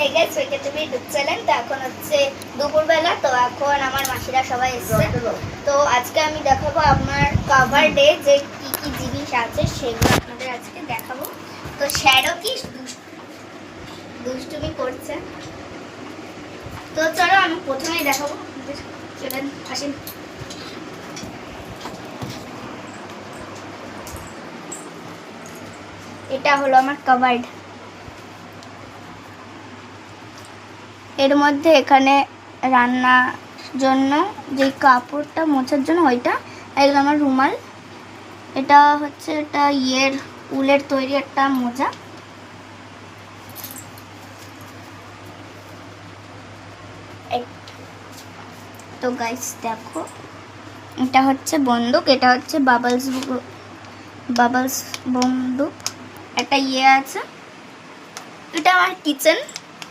এই guys welcome to my YouTube channel. তো এখন হচ্ছে দুপুরবেলা, তো এখন আমার মাসিরা সবাই এসেছে। তো আজকে আমি দেখাবো আমার কভার ডে যে কি কি জিনিস আছে সেগুলো আপনাদের আজকে দেখাবো। তো শ্যাডো কি দুষ্টুমি করছে, তো চলো আমি প্রথমেই দেখাবো। চলেন আসেন। এটা হলো আমার কভার্ড। এর মধ্যে এখানে রান্নার জন্য যে কাপড়টা মোছার জন্য ওইটা, এগুলো আমার রুমাল। এটা হচ্ছে এটা উলের তৈরি একটা মোজা। তো গাইস দেখো, এটা হচ্ছে বন্দুক, এটা হচ্ছে বাবলস বন্দুক। একটা আছে, এটা আমার কিচেন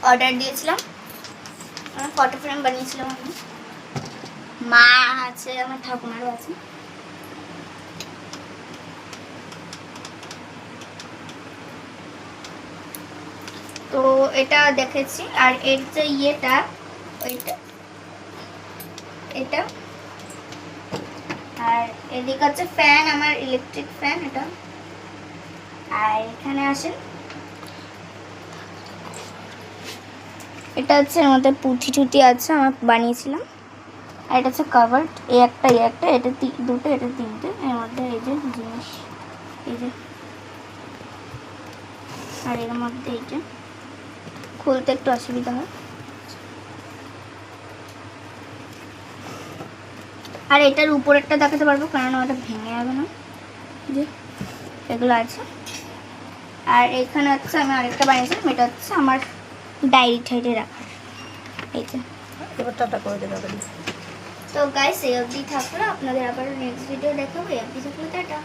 অর্ডার দিয়েছিলাম, আমার ফটো ফ্রেম বানিয়েছিলাম আমি। মা আছে, আমার ঠাকুমারও আছে। তো এটা দেখেছি। আর এর যে ওইটা এটা। আর এদিকে হচ্ছে ফ্যান, আমার ইলেকট্রিক ফ্যান এটা। আর এখানে আসেন, এটা হচ্ছে এর মধ্যে পুঁথি টুতি আছে, আমার বানিয়েছিলাম। আর এটা হচ্ছে কাভার্ড, এই একটা এটা দুটো, এটা তিনটে। এর মধ্যে এই যে জিনিস, এই যে। আর এর মধ্যে এই যে খুলতে একটু অসুবিধা হয়। আর এটার উপরেরটা দেখাতে পারবো, কারণ ওটা ভেঙে যাবে না, যে এগুলো আছে। আর এখানে হচ্ছে আমি আরেকটা বানিয়েছিলাম, এটা হচ্ছে আমার ডায়েরি ঠাইরি রাখার। এই যে এবার টাটা করে দেবে। তো গাইস এই অবধি থাকলো, আপনাদের আবার নেক্সট ভিডিও দেখাবো। এই অবধি থাকলো, টাটা।